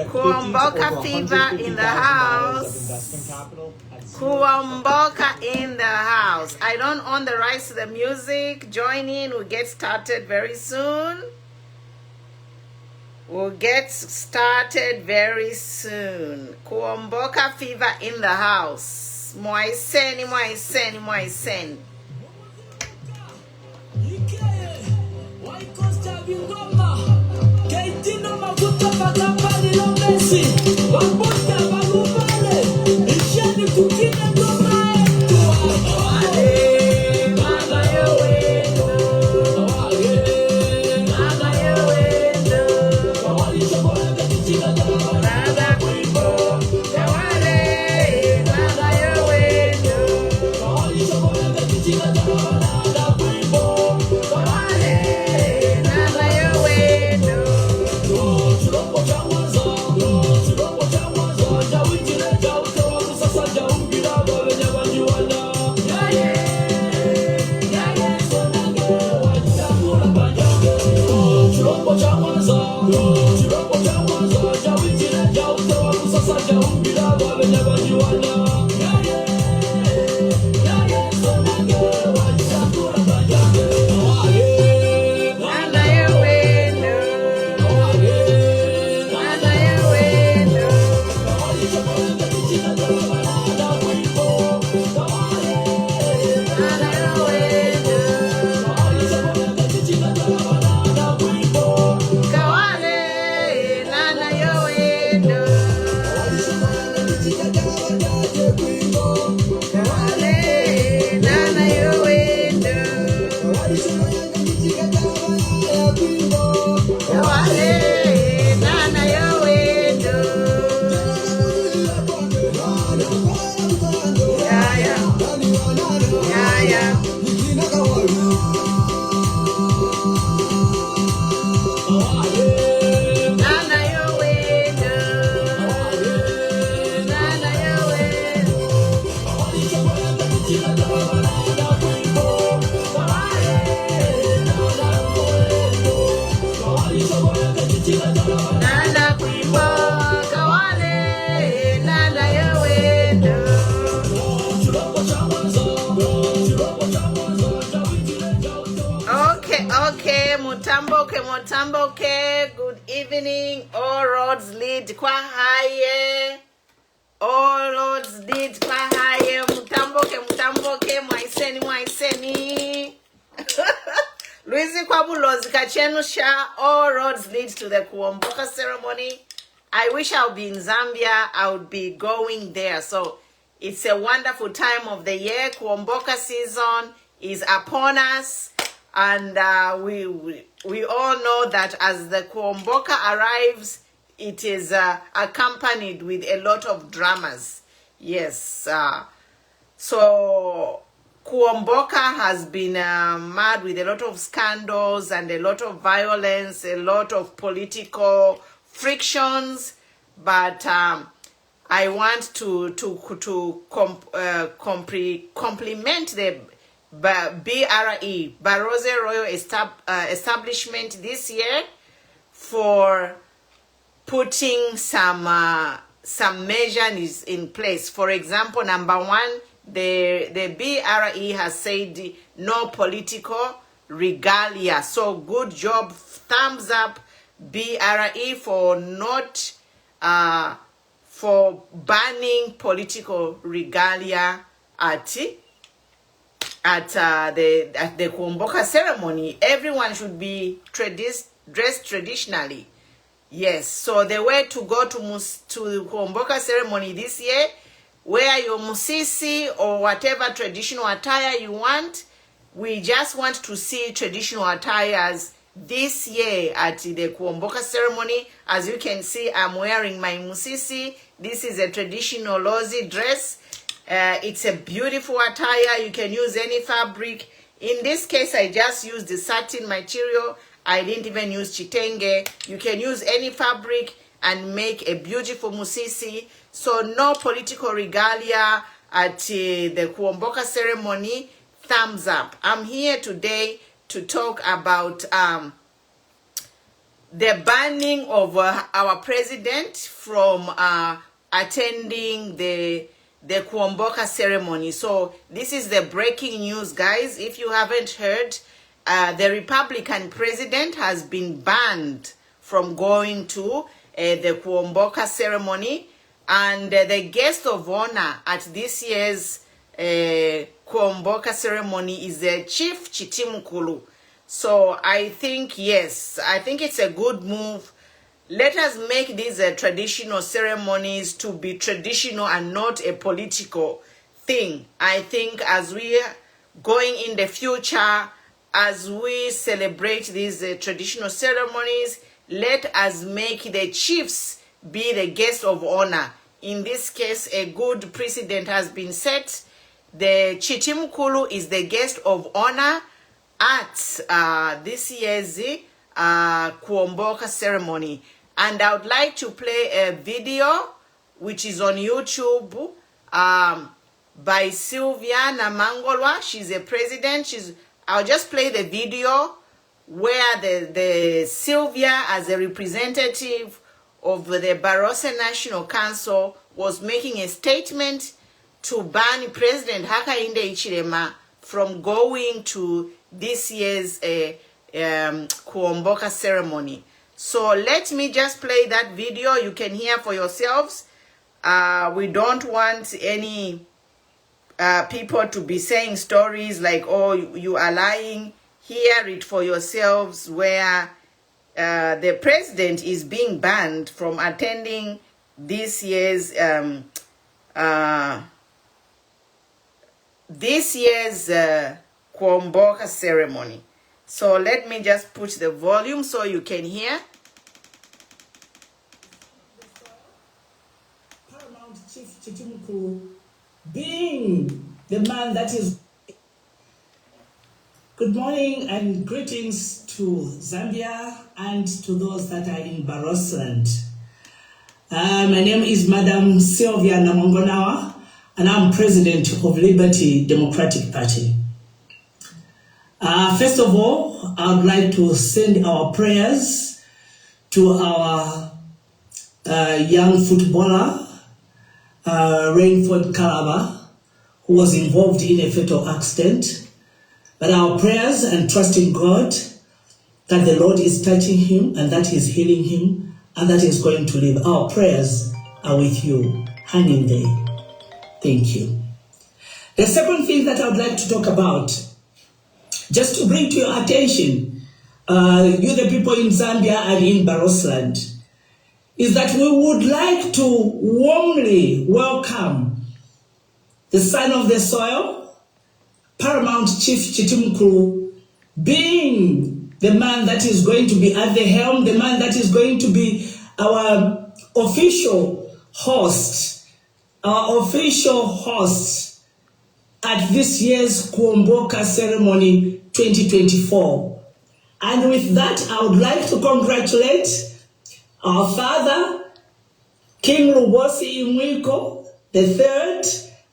Kuomboka fever in the house. Kuomboka in the house. I don't own the rights to the music. Join in. We'll get started very soon. We'll get started very soon. Kuomboka fever in the house. Moiseni, moiseni, moiseni. Okay, Mutamboke, good evening. All roads lead kwa haye. All roads lead kwa haye. Mutamboke, mwaiseni. Luizi kwa bulozi kachenusha. All roads lead to the Ku-Omboka ceremony. I wish I would be in Zambia. I would be going there. So it's a wonderful time of the year. Ku-Omboka season is upon us. And we all know that as the Kuomboka arrives, it is accompanied with a lot of dramas. Yes. So Kuomboka has been marred with a lot of scandals and a lot of violence, a lot of political frictions. But I want to compliment the BRE, Barotse Royal Establishment this year for putting some measures in place. For example, number one, the BRE has said no political regalia. So good job, thumbs up BRE for not for banning political regalia at the Ku-Omboka ceremony. Everyone should be dressed traditionally. Yes, so the way to go to Ku-Omboka ceremony this year, wear your musisi or whatever traditional attire you want. We just want to see traditional attires this year at the Ku-Omboka ceremony. As you can see, I'm wearing my musisi. This is a traditional Lozi dress. It's a beautiful attire. You can use any fabric. In this case, I just used the satin material. I didn't even use chitenge. You can use any fabric and make a beautiful musisi. So no political regalia at the Ku-Omboka ceremony. Thumbs up. I'm here today to talk about the banning of our president from attending the Ku-Omboka ceremony. So this is the breaking news, guys. If you haven't heard, the Republican president has been banned from going to the Ku-Omboka ceremony, and the guest of honor at this year's Ku-Omboka ceremony is the Chief Chitimukulu. So I think, yes, I think it's a good move. Let us make these traditional ceremonies to be traditional and not a political thing. I think as we are going in the future, as we celebrate these traditional ceremonies, let us make the chiefs be the guest of honor. In this case, a good precedent has been set. The Chitimukulu is the guest of honor at this year's Ku-Omboka ceremony. And I would like to play a video which is on YouTube by Sylvia Namwango Nawa. She's a president. I'll just play the video where the Sylvia, as a representative of the Barotse National Council, was making a statement to ban President Hakainde Hichilema from going to this year's Ku-Omboka ceremony. So let me just play that video. You can hear for yourselves. We don't want any people to be saying stories like, oh, you are lying. Hear it for yourselves, where the president is being banned from attending this year's Ku-Omboka ceremony. So let me just put the volume so you can hear. Paramount Chief Chitimukulu Chitimukulu, being the man that is. Good morning and greetings to Zambia and to those that are in Barotse. My name is Madam Sylvia Namwango Nawa, and I'm President of Liberty Democratic Party. First of all, I would like to send our prayers to our young footballer, Rainford Kalaba, who was involved in a fatal accident. But our prayers and trusting God that the Lord is touching him and that he's healing him and that he's going to live. Our prayers are with you. Hang in there. Thank you. The second thing that I would like to talk about, just to bring to your attention, you the people in Zambia and in Barotse, is that we would like to warmly welcome the son of the soil, Paramount Chief Chitimukulu, being the man that is going to be at the helm, the man that is going to be our official host at this year's Ku-Omboka Ceremony 2024. And with that, I would like to congratulate our father, King Lubosi Imwiko III,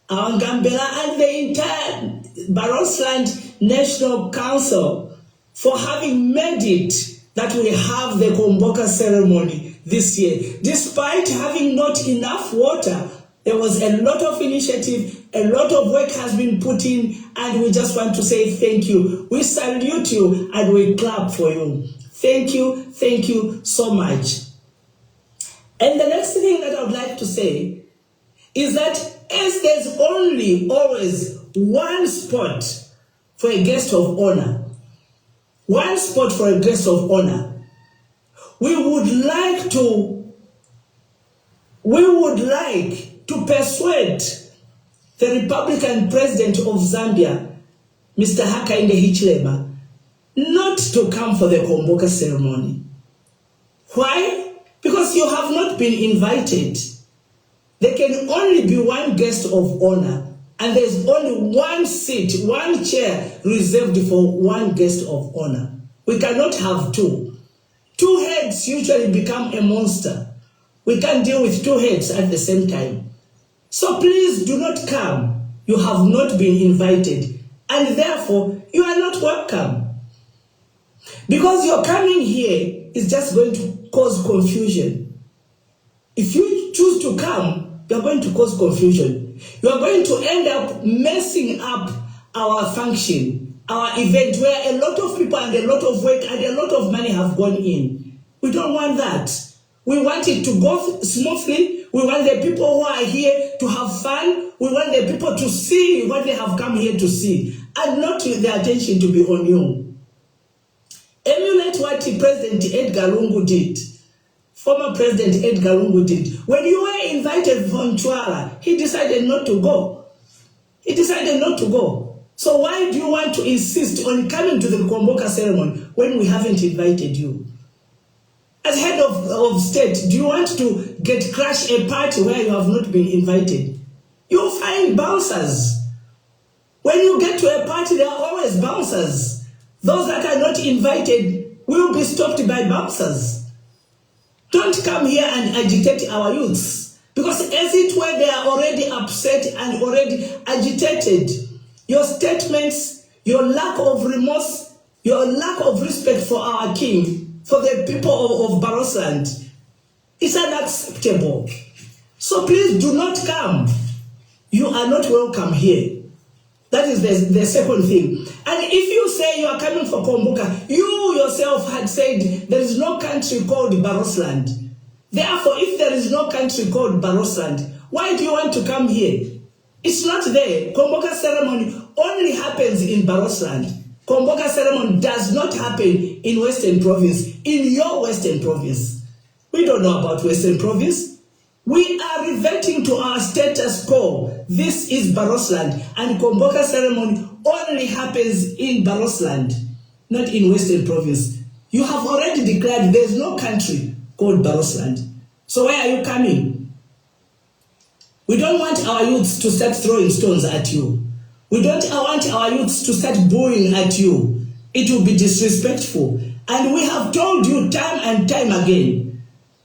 our Ngambela, and the entire Barotse National Council for having made it that we have the Ku-Omboka ceremony this year. Despite having not enough water, there was a lot of initiative, a lot of work has been put in, and we just want to say thank you. We salute you and we clap for you. Thank you so much. And the next thing that I would like to say is that as there's always one spot for a guest of honor, we would like to persuade the Republican President of Zambia, Mr. Hakainde Hichilema, not to come for the Ku-Omboka ceremony. Why? Because you have not been invited. There can only be one guest of honor, and there's only one seat, one chair reserved for one guest of honor. We cannot have two. Two heads usually become a monster. We can't deal with two heads at the same time. So please do not come. You have not been invited, and therefore you are not welcome. Because your coming here is just going to cause confusion. If you choose to come, you are going to cause confusion. You are going to end up messing up our function, our event, where a lot of people and a lot of work and a lot of money have gone in. We don't want that. We want it to go smoothly. We want the people who are here to have fun. We want the people to see what they have come here to see, and not their attention to be on you. Emulate what President Edgar Lungu did. Former President Edgar Lungu did. When you were invited from Chwala, he decided not to go. So why do you want to insist on coming to the Ku-Omboka ceremony when we haven't invited you? As head of state, do you want to crash a party where you have not been invited? You'll find bouncers. When you get to a party, there are always bouncers. Those that are not invited will be stopped by bouncers. Don't come here and agitate our youths, because as it were, they are already upset and already agitated. Your statements, your lack of remorse, your lack of respect for our king, for the people of Barotse, is unacceptable. So please do not come. You are not welcome here. That is the second thing. And if you say you are coming for Kuomboka, you yourself had said there is no country called Barotse. Therefore, if there is no country called Barotse, why do you want to come here? It's not there. Kuomboka ceremony only happens in Barotse. Kuomboka ceremony does not happen in Western Province, in your Western Province. We don't know about Western Province. We are reverting to our status quo. This is Barotse, and Kuomboka ceremony only happens in Barotse, not in Western Province. You have already declared there is no country called Barotse. So where are you coming? We don't want our youths to start throwing stones at you. We don't want our youths to start booing at you. It will be disrespectful. And we have told you time and time again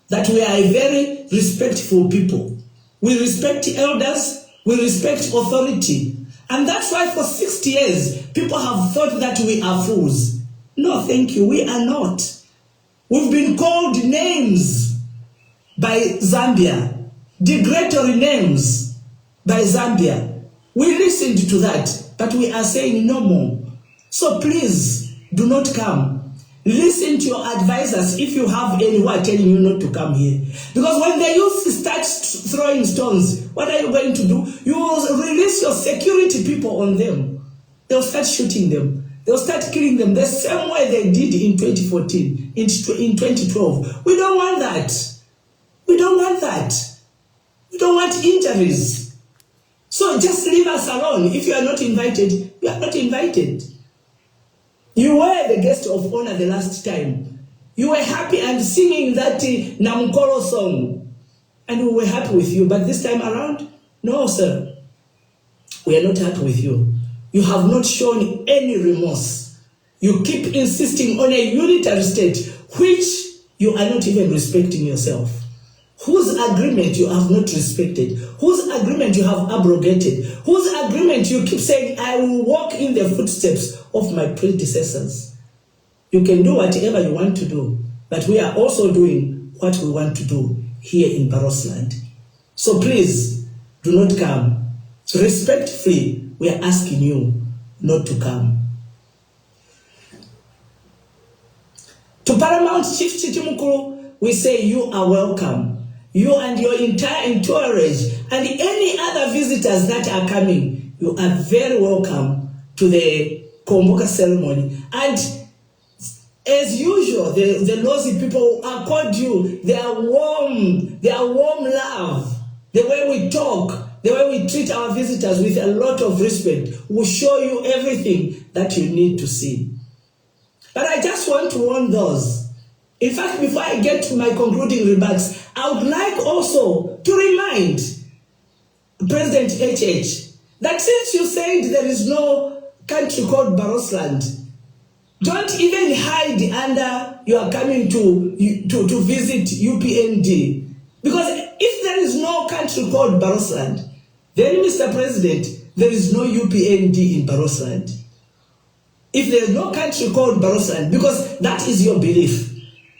that we are a very respectful people. We respect elders, we respect authority. And that's why for 60 years, people have thought that we are fools. No, thank you, we are not. We've been called names by Zambia, derogatory names by Zambia. We listened to that, but we are saying no more. So please, do not come. Listen to your advisors if you have any who are telling you not to come here. Because when the youth start throwing stones, what are you going to do? You will release your security people on them. They'll start shooting them. They'll start killing them the same way they did in 2014, in 2012. We don't want that. We don't want that. We don't want injuries. So just leave us alone. If you are not invited, you are not invited. You were the guest of honor the last time. You were happy and singing that Namkolo song. And we were happy with you. But this time around, no, sir. We are not happy with you. You have not shown any remorse. You keep insisting on a unitary state, which you are not even respecting yourself. Whose agreement you have not respected, whose agreement you have abrogated, whose agreement you keep saying, I will walk in the footsteps of my predecessors. You can do whatever you want to do, but we are also doing what we want to do here in Barotseland. So please, do not come. So respectfully, we are asking you not to come. To Paramount Chief Chitimukulu, we say you are welcome. You and your entire entourage and any other visitors that are coming, you are very welcome to the Ku-Omboka ceremony. And as usual, the nosy people accord you their warm love. The way we talk, the way we treat our visitors with a lot of respect will show you everything that you need to see. But I just want to warn those. In fact, before I get to my concluding remarks, I would like also to remind President HH that since you said there is no country called Barotseland, don't even hide under you are coming to visit UPND. Because if there is no country called Barotseland, then, Mr. President, there is no UPND in Barotseland. If there is no country called Barotseland, because that is your belief.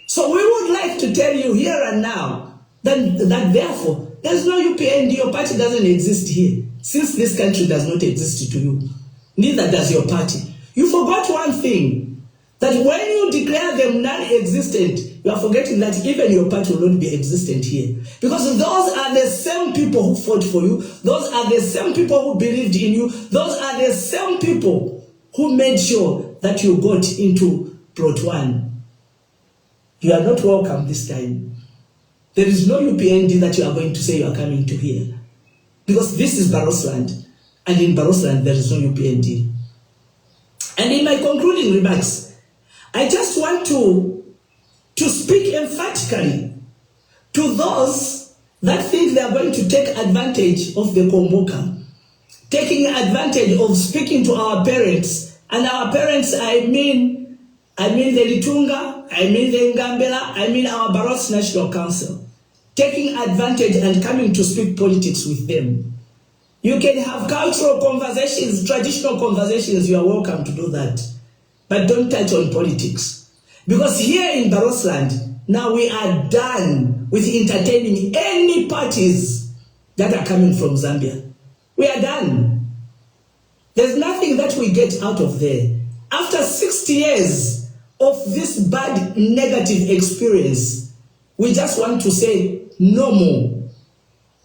So we would like to tell you here and now that therefore, there's no UPND, your party doesn't exist here. Since this country does not exist to you, neither does your party. You forgot one thing, that when you declare them non-existent, you are forgetting that even your party will not be existent here. Because those are the same people who fought for you, those are the same people who believed in you, those are the same people who made sure that you got into Plot 1. You are not welcome this time. There is no UPND that you are going to say you are coming to here. Because this is Barotseland. And in Barotseland, there is no UPND. And in my concluding remarks, I just want to speak emphatically to those that think they are going to take advantage of the Kuomboka. Taking advantage of speaking to our parents. And our parents, I mean the Litunga, I mean the Ngambela, I mean our Barotse National Council. Taking advantage and coming to speak politics with them. You can have cultural conversations, traditional conversations, you are welcome to do that. But don't touch on politics. Because here in Barotseland, now we are done with entertaining any parties that are coming from Zambia. We are done. There's nothing that we get out of there. After 60 years of this bad negative experience, we just want to say no more.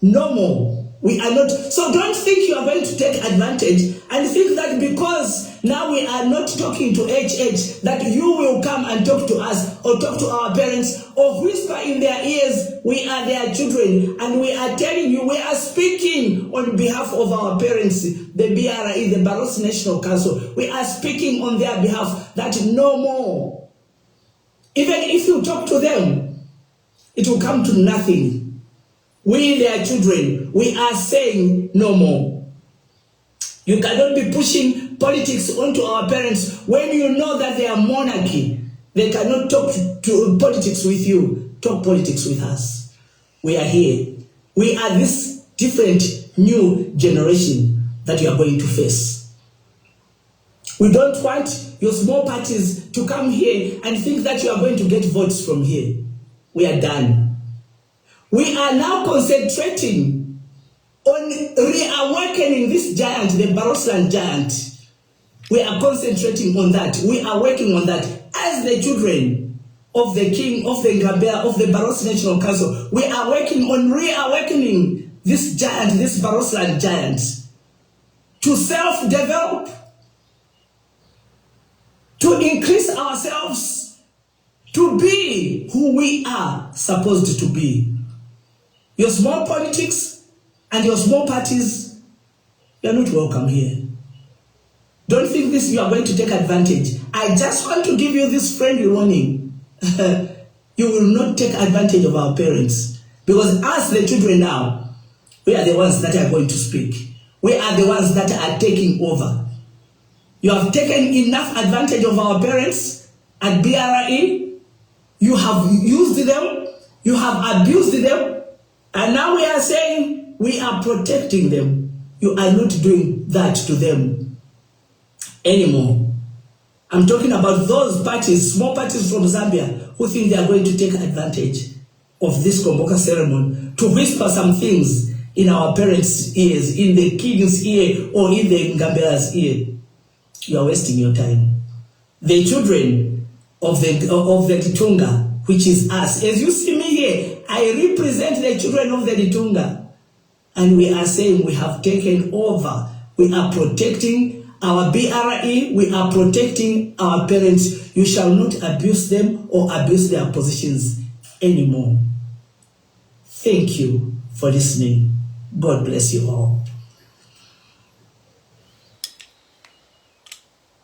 No more. We are not. So don't think you are going to take advantage and think that because now we are not talking to HH that you will come and talk to us or talk to our parents or whisper in their ears, we are their children and we are telling you, we are speaking on behalf of our parents, the BRI, the Barotse National Council. We are speaking on their behalf that no more. Even if you talk to them, it will come to nothing. We, their children, we are saying no more. You cannot be pushing politics onto our parents when you know that they are monarchy. They cannot talk to politics with you. Talk politics with us. We are here. We are this different new generation that you are going to face. We don't want your small parties to come here and think that you are going to get votes from here. We are done. We are now concentrating on reawakening this giant, the Barotse giant. We are concentrating on that. We are working on that. As the children of the king, of the Ngabea, of the Barotse National Council, we are working on reawakening this giant, this Barotse giant, to self-develop, to increase ourselves, to be who we are supposed to be. Your small politics and your small parties, you are not welcome here. Don't think this you are going to take advantage. I just want to give you this friendly warning. You will not take advantage of our parents. Because us, the children now, we are the ones that are going to speak. We are the ones that are taking over. You have taken enough advantage of our parents at BRE. You have used them. You have abused them. And now we are saying we are protecting them. You are not doing that to them anymore. I'm talking about those parties, small parties from Zambia, who think they are going to take advantage of this Ku-Omboka ceremony to whisper some things in our parents' ears, in the king's ear, or in the Ngambea's ear. You are wasting your time. The children of the Litunga, which is us. As you see me here, I represent the children of the Litunga. And we are saying we have taken over. We are protecting our BRE, we are protecting our parents. You shall not abuse them or abuse their positions anymore. Thank you for listening. God bless you all.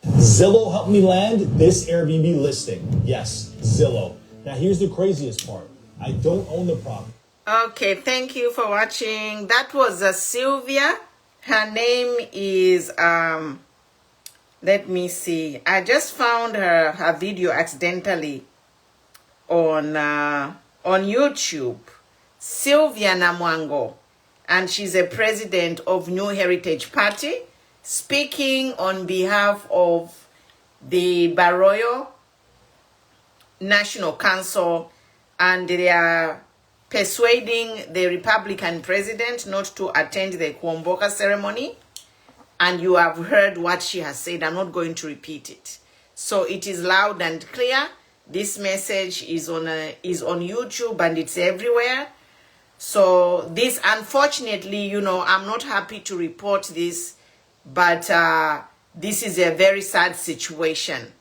Zillow helped me land this Airbnb listing. Yes, Zillow. Now here's the craziest part. I don't own the property. Okay, thank you for watching. That was Sylvia. Her name is let me see. I just found her video accidentally on YouTube. Sylvia Namwango, and she's a president of New Heritage Party, speaking on behalf of the Barotse National Council, and they are persuading the Republican president not to attend the Ku-Omboka ceremony. And you have heard what she has said. I'm not going to repeat it. So it is loud and clear. This message is on YouTube and it's everywhere. So this, unfortunately, you know, I'm not happy to report this, but this is a very sad situation.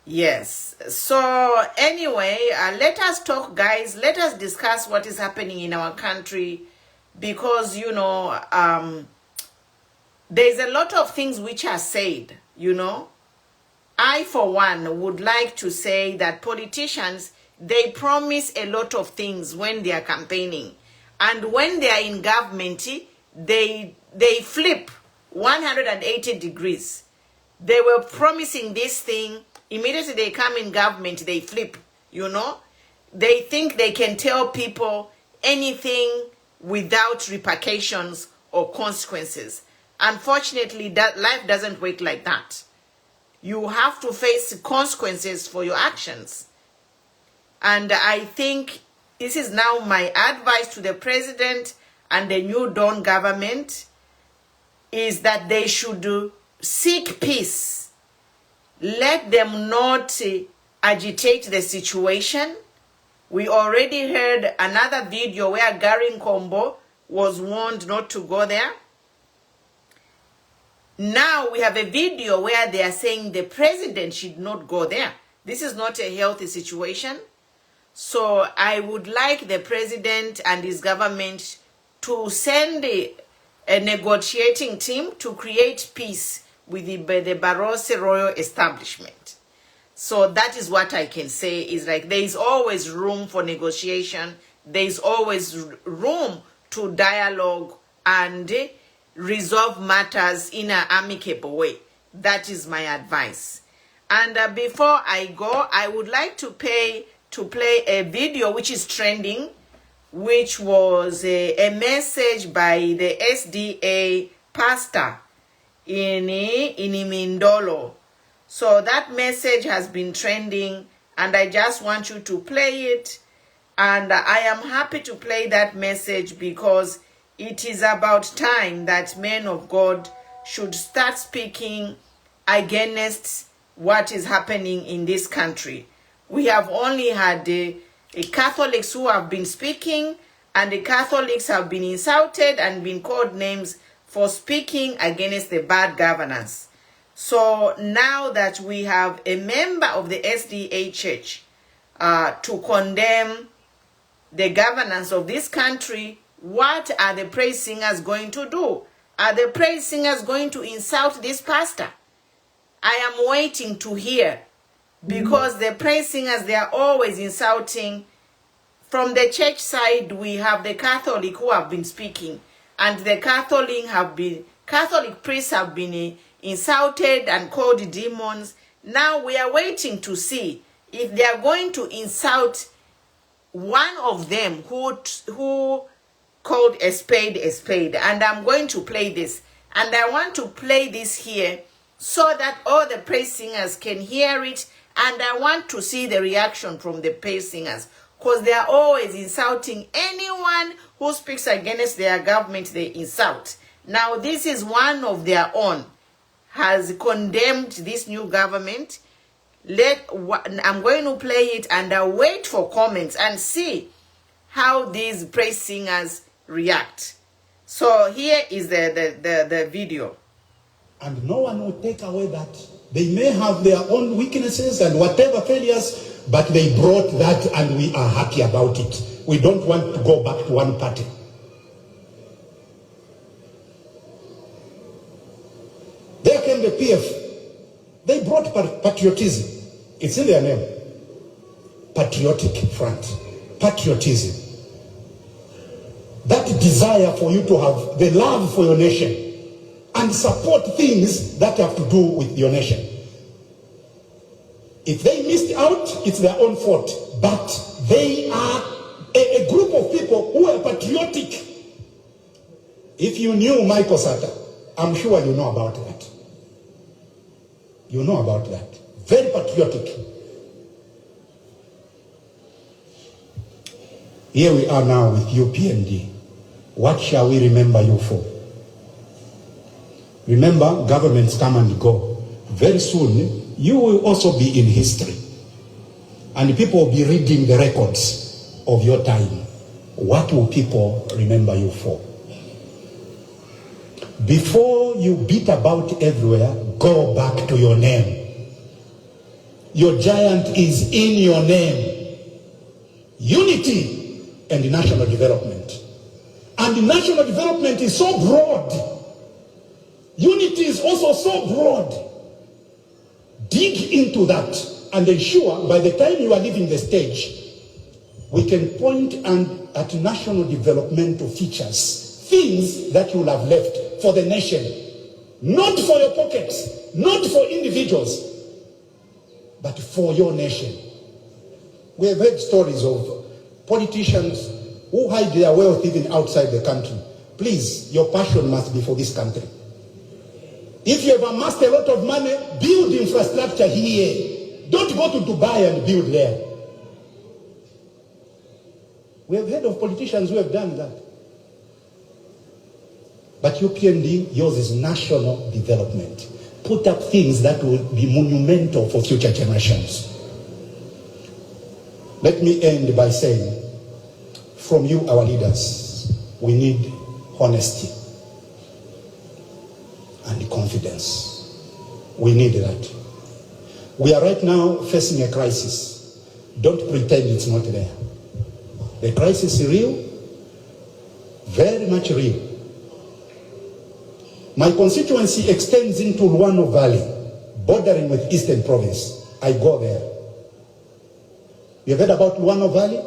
Yes. So anyway, let us talk, guys. Let us discuss what is happening in our country, because, you know, there's a lot of things which are said, you know. I, for one, would like to say that politicians, they promise a lot of things when they are campaigning. And when they are in government, they flip 180 degrees. They were promising this thing. Immediately they come in government, they flip, you know. They think they can tell people anything without repercussions or consequences. Unfortunately, that life doesn't work like that. You have to face consequences for your actions. And I think this is now my advice to the president and the new Dawn government, is that they should seek peace. Let them not agitate the situation. We already heard another video where Gary Nkombo was warned not to go there. Now we have a video where they are saying the president should not go there. This is not a healthy situation. So I would like the president and his government to send a negotiating team to create peace with the Barotse Royal Establishment. So that is what I can say, is like there is always room for negotiation. there's always room to dialogue and resolve matters in an amicable way. That is my advice. And before I go, I would like to play a video which is trending, which was a message by the SDA pastor in Mindolo. So that message has been trending, and I just want you to play it. And I am happy to play that message because it is about time that men of God should start speaking against what is happening in this country. We have only had the Catholics who have been speaking, and the Catholics have been insulted and been called names for speaking against the bad governance. So now that we have a member of the SDA Church to condemn the governance of this country, what are the praise singers going to do? Are the praise singers going to insult this pastor? I am waiting to hear, because the praise singers, they are always insulting. From the church side, we have the Catholic who have been speaking, and the Catholic priests have been insulted and called demons. Now we are waiting to see if they are going to insult one of them who called a spade a spade. And I'm going to play this, and I want to play this here so that all the praise singers can hear it, and I want to see the reaction from the praise singers, because they are always insulting anyone who speaks against their government. They insult. Now this is one of their own, has condemned this new government. I'm going to play it, and I'll wait for comments and see how these praise singers react. So here is the video. And no one will take away that. They may have their own weaknesses and whatever failures, but they brought that and we are happy about it. We don't want to go back to one party. There came the PF. They brought patriotism. It's in their name. Patriotic Front. Patriotism. That desire for you to have the love for your nation and support things that have to do with your nation. If they missed out, it's their own fault. But they are a group of people who are patriotic. If you knew Michael Sata, I'm sure you know about that. You know about that. Very patriotic. Here we are now with UPND. What shall we remember you for? Remember, governments come and go. Very soon, you will also be in history. And people will be reading the records of your time. What will people remember you for? Before you beat about everywhere, go back to your name. Your giant is in your name. Unity and national development. And national development is so broad. Unity is also so broad. Dig into that and ensure by the time you are leaving the stage, we can point at national developmental features, things that you will have left for the nation, not for your pockets, not for individuals, but for your nation. We have heard stories of politicians who hide their wealth even outside the country. Please, your passion must be for this country. If you have amassed a lot of money, build infrastructure here. Don't go to Dubai and build there. We have heard of politicians who have done that. But UPND, yours is national development. Put up things that will be monumental for future generations. Let me end by saying, from you, our leaders, we need honesty and confidence. We need that. We are right now facing a crisis. Don't pretend it's not there. The crisis is real, very much real. My constituency extends into Luano Valley, bordering with Eastern Province. I go there. You heard about Luano Valley?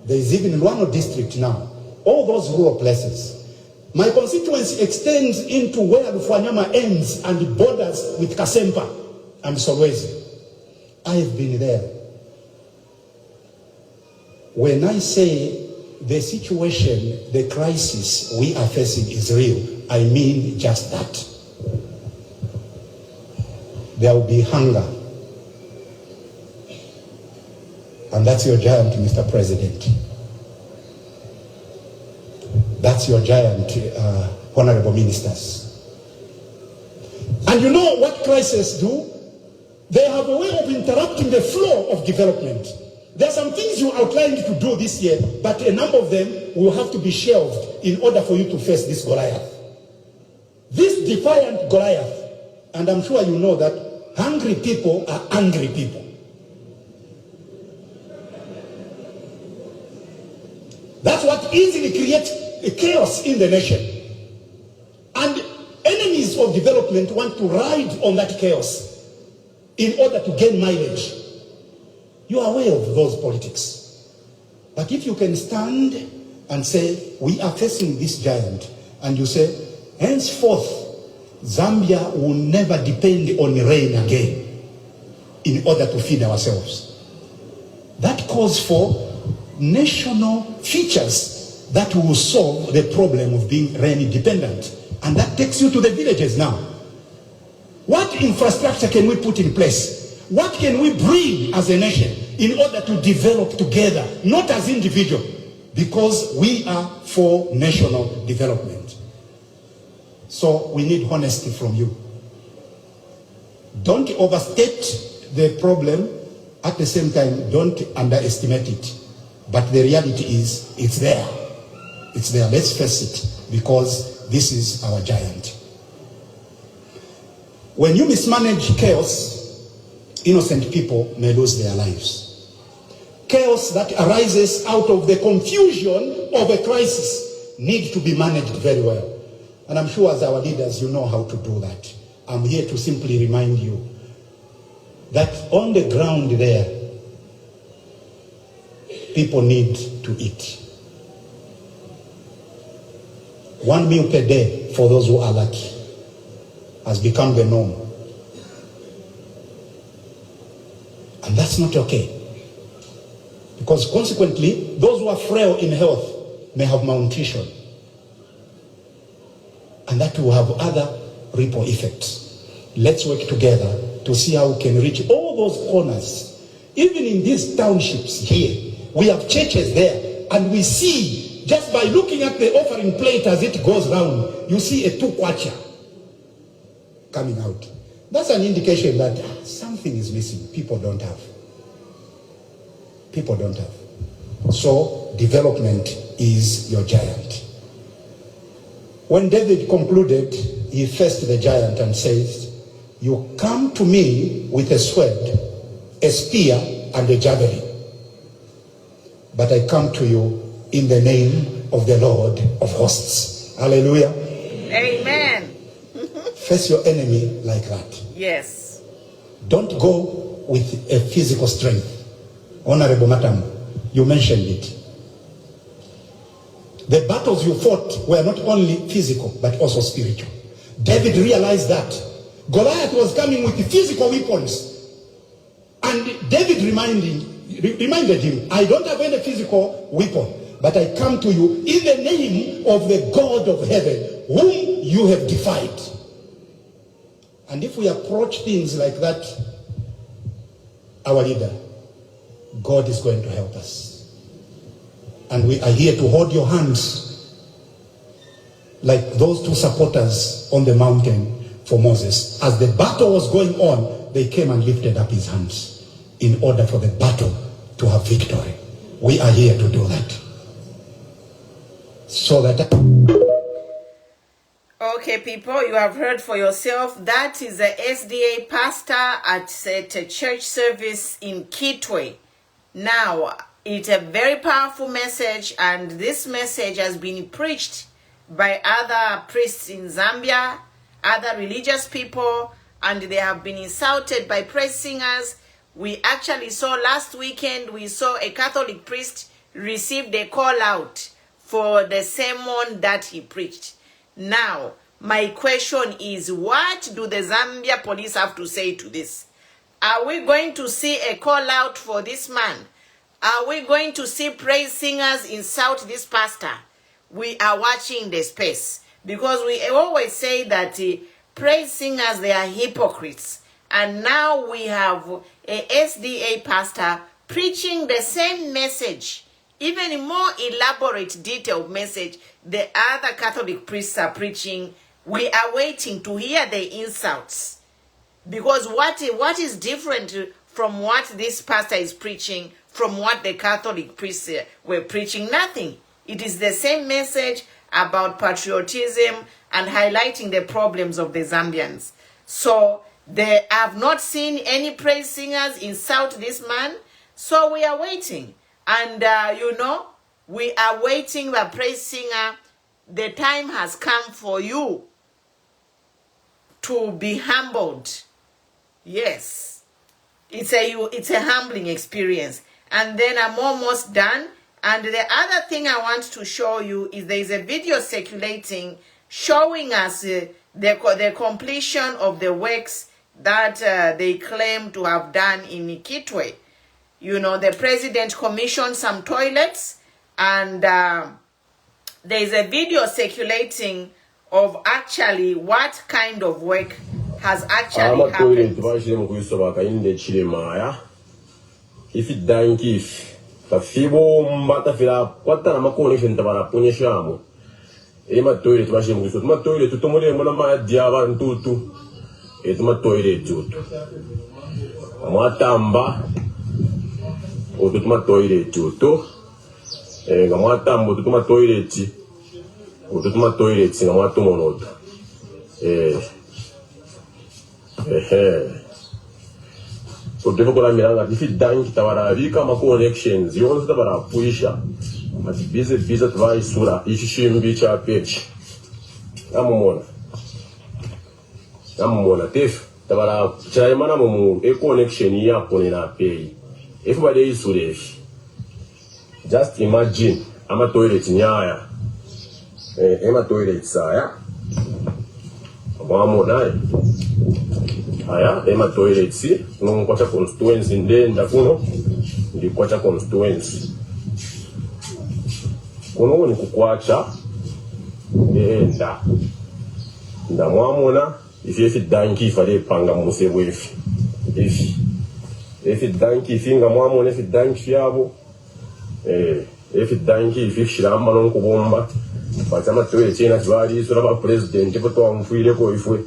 There is even Luano district now. All those rural places. My constituency extends into where Lufwanyama ends and borders with Kasempa and Solwezi. I have been there. When I say the situation, the crisis we are facing is real, I mean just that. There will be hunger. And that's your giant, Mr. President. That's your giant, honorable ministers. And you know what crises do? They have a way of interrupting the flow of development. There are some things you outlined to do this year, but a number of them will have to be shelved in order for you to face this Goliath. This defiant Goliath, and I'm sure you know that hungry people are angry people. That's what easily creates a chaos in the nation. And enemies of development want to ride on that chaos in order to gain mileage. You are aware of those politics. But if you can stand and say, we are facing this giant, and you say, henceforth, Zambia will never depend on rain again in order to feed ourselves. That calls for national features that will solve the problem of being rain dependent. And that takes you to the villages now. What infrastructure can we put in place? What can we bring as a nation in order to develop together, not as individuals? Because we are for national development. So we need honesty from you. Don't overstate the problem. At the same time, don't underestimate it. But the reality is, it's there. It's there. Let's face it, because this is our giant. When you mismanage chaos, innocent people may lose their lives. Chaos that arises out of the confusion of a crisis needs to be managed very well. And I'm sure as our leaders, you know how to do that. I'm here to simply remind you that on the ground there, people need to eat. 1 meal per day for those who are lucky has become the norm. And that's not okay. Because consequently, those who are frail in health may have malnutrition. And that will have other ripple effects. Let's work together to see how we can reach all those corners. Even in these townships here, we have churches there, and we see, just by looking at the offering plate as it goes round, you see a 2 kwacha coming out. That's an indication that something is missing. People don't have. People don't have. So development is your giant. When David concluded, he faced the giant and says, you come to me with a sword, a spear, and a javelin. But I come to you in the name of the Lord of hosts. Hallelujah. Amen. Face your enemy like that. Yes. Don't go with a physical strength. Honorable Madam, you mentioned it. The battles you fought were not only physical, but also spiritual. David realized that. Goliath was coming with physical weapons. And David reminded him, I don't have any physical weapon, but I come to you in the name of the God of heaven, whom you have defied. And if we approach things like that, our leader, God is going to help us. And we are here to hold your hands like those 2 supporters on the mountain for Moses. As the battle was going on, they came and lifted up his hands in order for the battle to have victory. We are here to do that. So that... Okay, people, you have heard for yourself. That is the SDA pastor at a church service in Kitwe. Now, it's a very powerful message, and this message has been preached by other priests in Zambia, other religious people, and they have been insulted by praise singers. We actually saw last weekend, we saw a Catholic priest received a call out for the sermon that he preached. Now, my question is, what do the Zambia police have to say to this? Are we going to see a call out for this man? Are we going to see praise singers insult this pastor? We are watching the space, because we always say that praise singers, they are hypocrites. And now we have a SDA pastor preaching the same message, even more elaborate, detailed message the other Catholic priests are preaching. We are waiting to hear the insults. Because what is different from what this pastor is preaching from what the Catholic priests were preaching? Nothing. It is the same message about patriotism and highlighting the problems of the Zambians. So they have not seen any praise singers insult this man. So we are waiting. And, we are waiting the praise singer. The time has come for you to be humbled. Yes. It's a humbling experience. And then I'm almost done. And the other thing I want to show you is there is a video circulating showing us the completion of the works that they claim to have done in Kitwe. The president commissioned some toilets, and there is a video circulating of actually what kind of work has actually happened. If it dang if the fibo matafila, what the Maconation Tabara Punishamo. Ema toilet machine with my toilet to Tomore Monama Diava and Tutu. It's my toilet too. Matamba or to my toilet too. And Matambo to my toilet or to my toilet in a Matomonot. So devokola miranga if it dank tawara vika ma connections yonse tabara puisha mas visit vai sura ishishimbi cha page amumona tef tabara chaimana mu e connection ya pone na pay everybody is suref. Just imagine ama toilet nyaya ema toilet saya amona aya ema toilet si no kwacha constituency ndenda kuno ndi kwacha constituency kuno ni kukwacha nda mwamona ifi danki fale panga musebo ifi danki ifinga mwamona ifi danki yabo ifi danki ifi shiramba no kubomba patama toilet ina twali sura ba president poto amfuire ko ifwe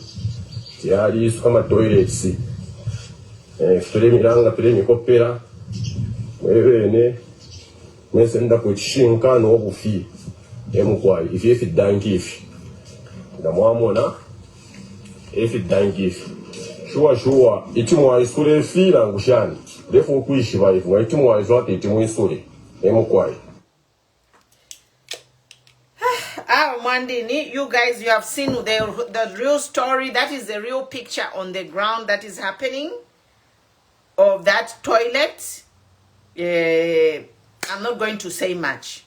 yari isu kama toilets tule miranga tule mikopera mwebene mwesenda kuchishinka no bufi emukwali ifi danki ifi ndamwamona ifi danki ifi shuwa ichimwa isure fila ngushani defo kuishi baifu ichimwa izote ichimwa isure emukwali. Mwandini, you guys, you have seen the real story. That is the real picture on the ground that is happening of that toilet. I'm not going to say much.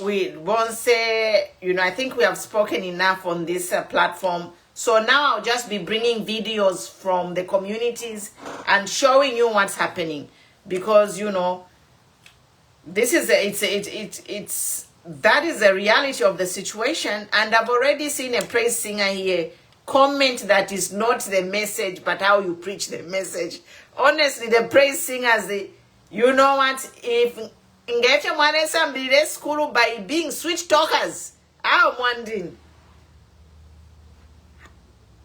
We won't say, I think we have spoken enough on this platform. So now I'll just be bringing videos from the communities and showing you what's happening. Because, this is, that is the reality of the situation. And I've already seen a praise singer here comment that is not the message, but how you preach the message. Honestly, the praise singers, you know what? If Ngeche Mwanesa Mbile school by being switch talkers, I'm wondering.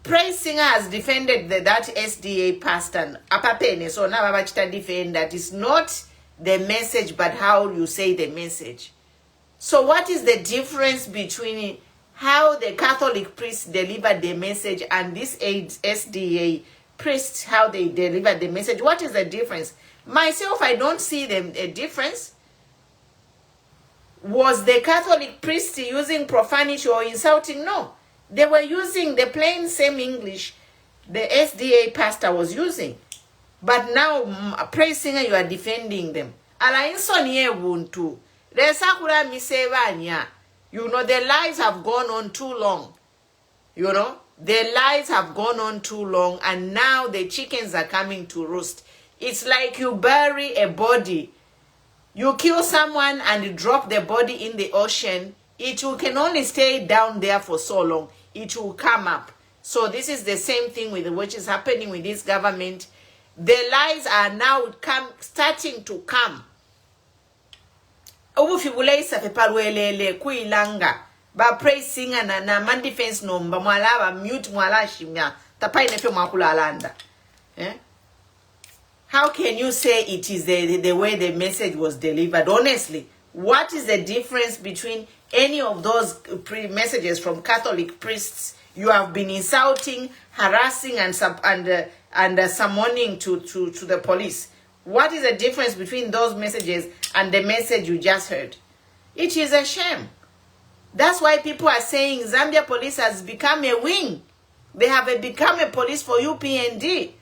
Praise singer has defended that SDA pastor, Apapene, so now I'm to defend that it's not the message, but how you say the message. So what is the difference between how the Catholic priests deliver the message and this SDA priests, how they deliver the message? What is the difference? Myself, I don't see a difference. Was the Catholic priest using profanity or insulting? No. They were using the plain same English the SDA pastor was using. But now, praise singer, you are defending them. ala insoni ebuntu lesakula misebanya. You know, the lies have gone on too long. You know, the lies have gone on too long, and now the chickens are coming to roost. It's like you bury a body. You kill someone and drop the body in the ocean. Can only stay down there for so long. It will come up. So this is the same thing with which is happening with this government. The lies are now starting to come. Ubufibulesa pepalwelele kuilanga ba praise singer na man defense nomba mwala ba mute mwala shimya tapai nefe mwakula alanda. How can you say it is the way the message was delivered? Honestly, what is the difference between any of those messages from Catholic priests you have been insulting, harassing, and summoning to the police? What is the difference between those messages and the message you just heard? It is a shame. That's why people are saying Zambia police has become a wing. They have become a police for UPND.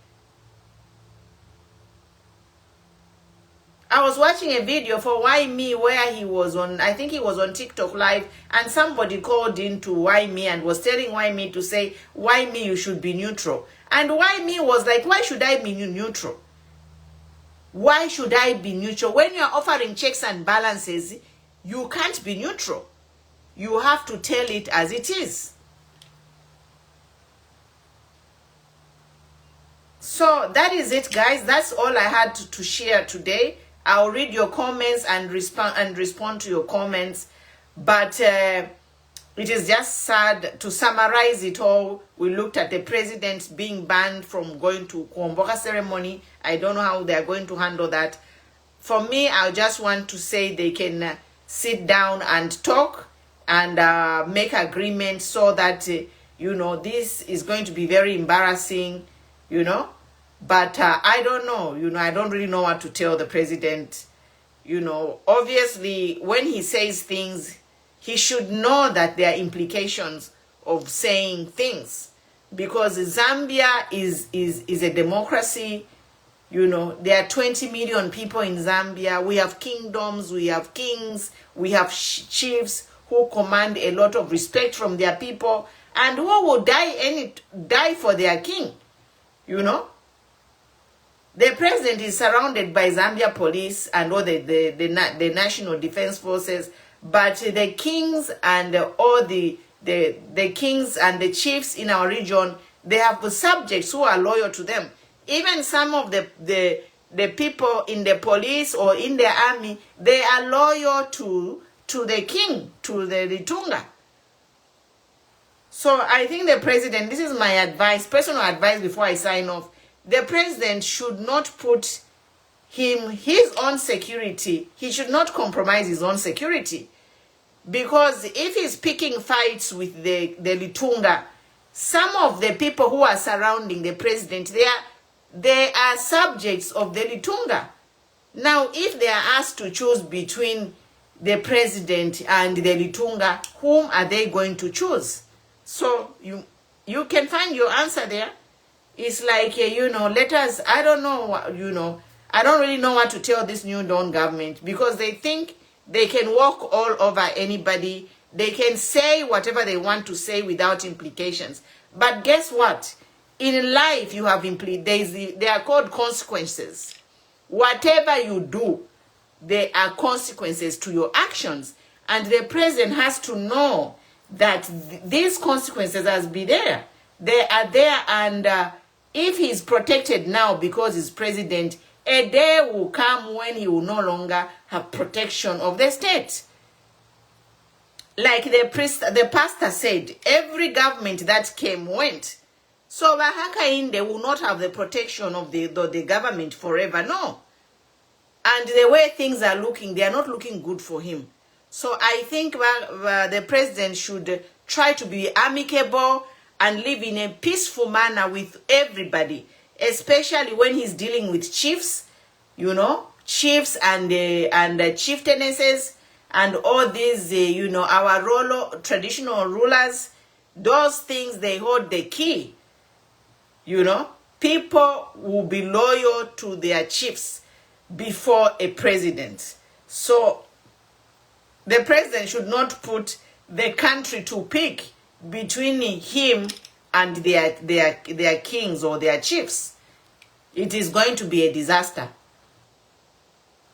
I was watching a video for Why Me where he was on, I think he was on TikTok live, and somebody called in to Why Me and was telling Why Me to say, Why Me, you should be neutral. And Why Me was like, why should I be neutral? Why should I be neutral? When you are offering checks and balances, you can't be neutral. You have to tell it as it is. So that is it, guys. That's all I had to share today. I'll read your comments and respond to your comments. But it is just sad. To summarize it all, we looked at the president being banned from going to Ku-Omboka Ceremony. I don't know how they're going to handle that. For me, I just want to say they can sit down and talk and make agreements so that, you know, this is going to be very embarrassing, you know. But I don't know, you know, I don't really know what to tell the president. You know, obviously, when he says things, he should know that there are implications of saying things. Because Zambia is a democracy. You know, there are 20 million people in Zambia. We have kingdoms, we have kings, we have chiefs who command a lot of respect from their people. And who will die for their king, you know? The president is surrounded by Zambia police and all the national defense forces, but the kings and all the kings and the chiefs in our region, they have the subjects who are loyal to them. Even some of the people in the police or in the army, they are loyal to the king, to the Litunga. So I think the president, this is my advice, personal advice before I sign off. The president should not put his own security, he should not compromise his own security. Because if he's picking fights with the Litunga, some of the people who are surrounding the president, they are subjects of the Litunga. Now, if they are asked to choose between the president and the Litunga, whom are they going to choose? So you can find your answer there. It's like, you know, let us, I don't know, you know, I don't really know what to tell this new Dawn government, because they think they can walk all over anybody. They can say whatever they want to say without implications. But guess what? In life, you have they are called consequences. Whatever you do, there are consequences to your actions. And the president has to know that these consequences has been there. They are there, and if he's protected now because he's president, a day will come when he will no longer have protection of the state. Like the pastor said, every government that came went. So Hakainde will not have the protection of the government forever, no. And the way things are looking, they are not looking good for him. So I think the president should try to be amicable and live in a peaceful manner with everybody, especially when he's dealing with chiefs, you know, chiefs and chieftainesses and all these, you know, our traditional rulers. Those things, they hold the key, you know. People will be loyal to their chiefs. before a president. So the president should not put the country to pick between him and their kings or their chiefs. It is going to be a disaster.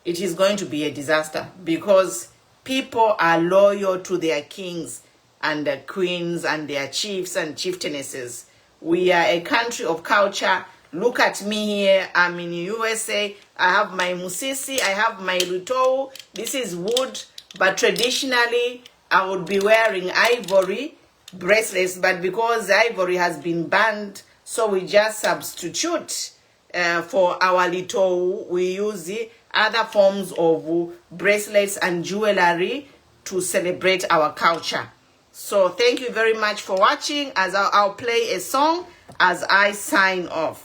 It is going to be a disaster because people are loyal to their kings and their queens and their chiefs and chieftainesses. We are a country of culture. Look at me here. I'm in USA. I have my musisi. I have my rutou. This is wood. But traditionally, I would be wearing ivory bracelets. But because ivory has been banned, so we just substitute for our rutou. We use the other forms of bracelets and jewelry to celebrate our culture. So thank you very much for watching. As I'll play a song as I sign off.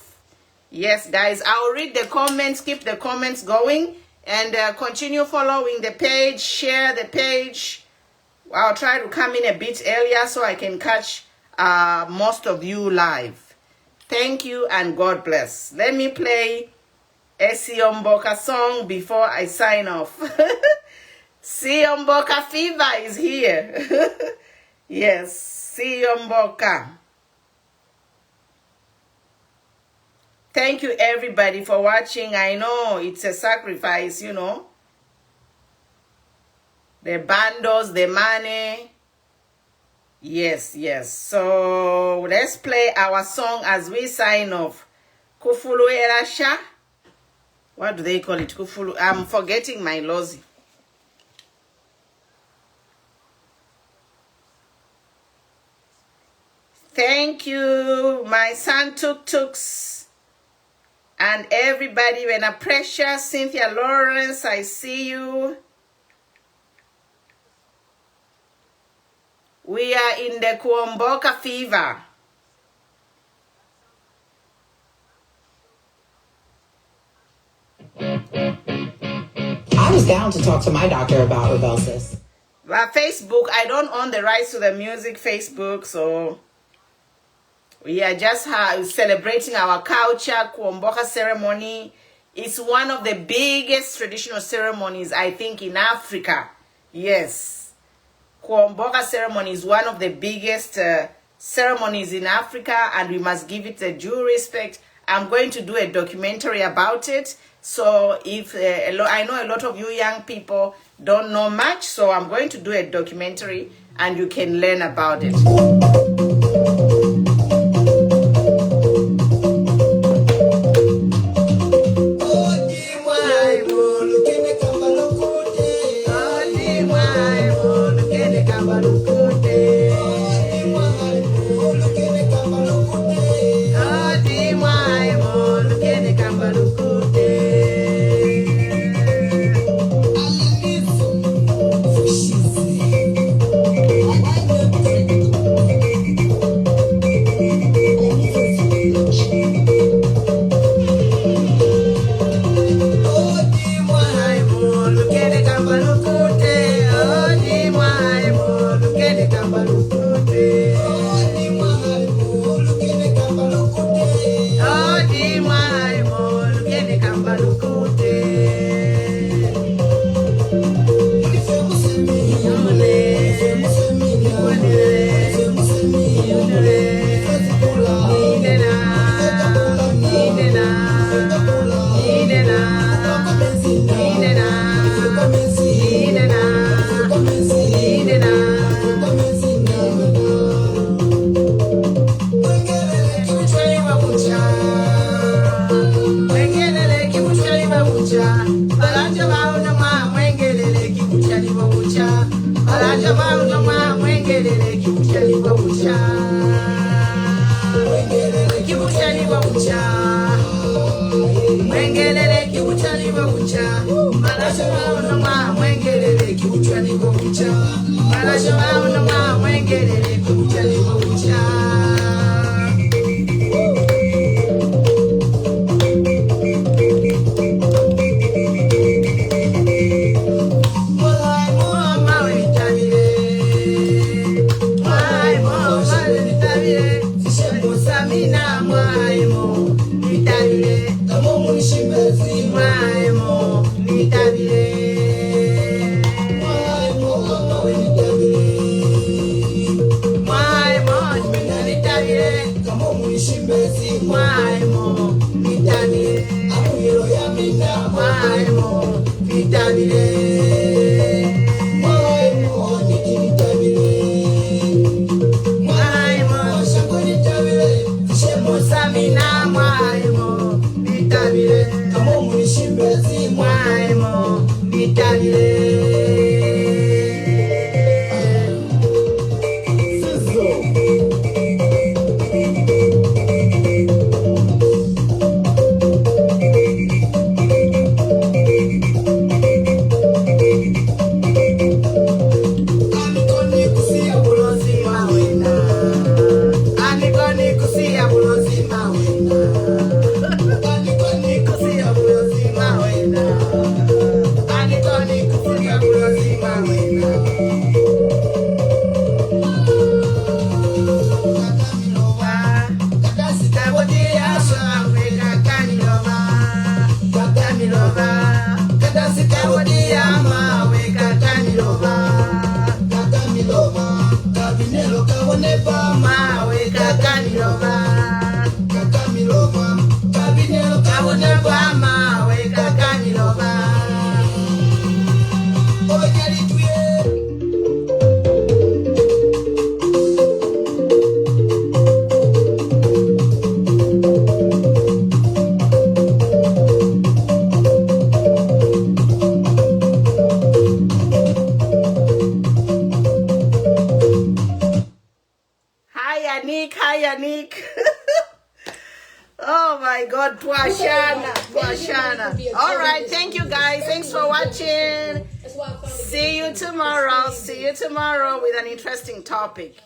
Yes, guys, I'll read the comments. Keep the comments going and continue following the page. Share the page. I'll try to come in a bit earlier so I can catch most of you live. Thank you and God bless. Let me play a Ku-Omboka song before I sign off. Ku-Omboka fever is here. Yes, Ku-Omboka. Thank you everybody for watching. I know it's a sacrifice, you know. The bundles, the money. Yes, yes. So let's play our song as we sign off. Kufulu Erasha. What do they call it? Kufulu. I'm forgetting my lozi. Thank you, my son Tuk-Tuks, and everybody. When a precious Cynthia Lawrence, I see you. We are in the Ku-Omboka fever. I was down to talk to my doctor about Rebelsis. But Facebook, I don't own the rights to the music Facebook, so we are just celebrating our culture. Ku-Omboka Ceremony is one of the biggest traditional ceremonies, I think, in Africa. Yes. Ku-Omboka Ceremony is one of the biggest ceremonies in Africa, and we must give it a due respect. I'm going to do a documentary about it. So if I know a lot of you young people don't know much, so I'm going to do a documentary and you can learn about it. nitabire. Kamomu nishimbezi. Mwaimo nitabire. Mwaimo mawe nitabire. Mwaimo nitabire. Kamomu nishimbezi. Mwaimo nitabire. Amuyero ya mina. Mwaimo nitabire. Mwaimo nitabire. Mwaimo shango nitabire. Musamina mwaimo nitabire. Kamomu nishimbezi. Mwaimo nitabire. Hi, Nick. Oh my God, Tuashana. All right, thank you guys. Thanks for watching. See you tomorrow. See you tomorrow with an interesting topic.